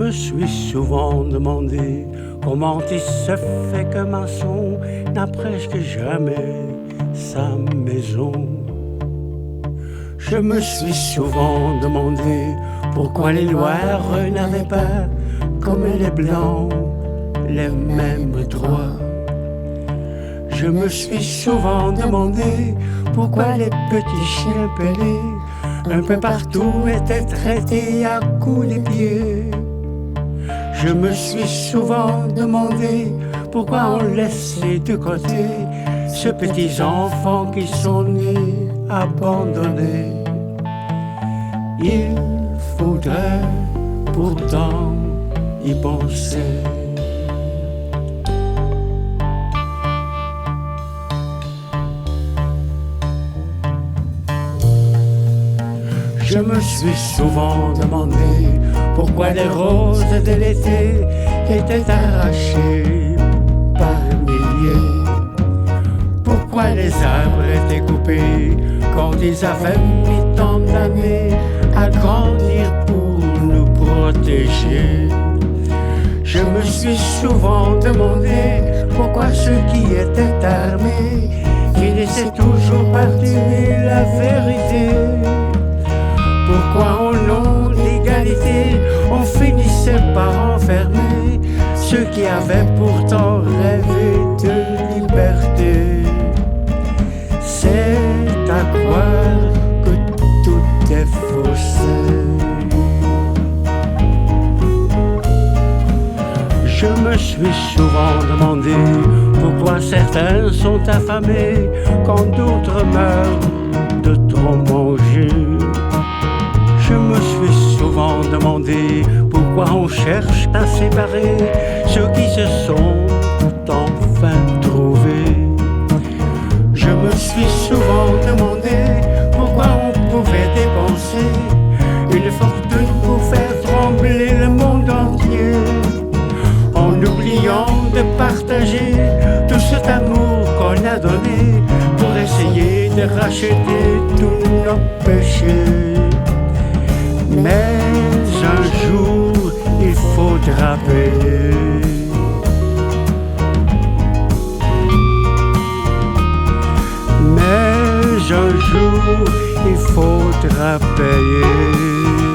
me suis souvent demandé comment il se fait qu'un maçon n'a presque jamais sa maison. Je me suis souvent demandé pourquoi les noirs n'avaient pas, comme les blancs, les mêmes droits. Je me suis souvent demandé pourquoi les petits chiens pelés un peu partout étaient traités à coups de pied. Je me suis souvent demandé pourquoi on laissait de côté ces petits enfants qui sont nés abandonnés. Il faudrait pourtant y penser. Je me suis souvent demandé pourquoi les roses de l'été étaient arrachées par milliers. Pourquoi les arbres étaient coupés quand ils avaient mis tant d'années à grandir pour nous protéger. Je me suis souvent demandé pourquoi ceux qui étaient armés finissaient toujours par tuer la vérité. Pourquoi au nom de l'égalité on finissait par enfermer ceux qui avaient pourtant rêvé de liberté? C'est à croire que tout est faussé. Je me suis souvent demandé pourquoi certains sont affamés quand d'autres meurent de trop manger. Je me suis souvent demandé pourquoi on cherche à séparer ceux qui se sont enfin trouvés. Je me suis souvent demandé pourquoi on pouvait dépenser une fortune pour faire trembler le monde entier, en oubliant de partager tout cet amour qu'on a donné pour essayer de racheter tous nos péchés. Mais un jour, il faudra payer. Mais un jour, il faudra payer.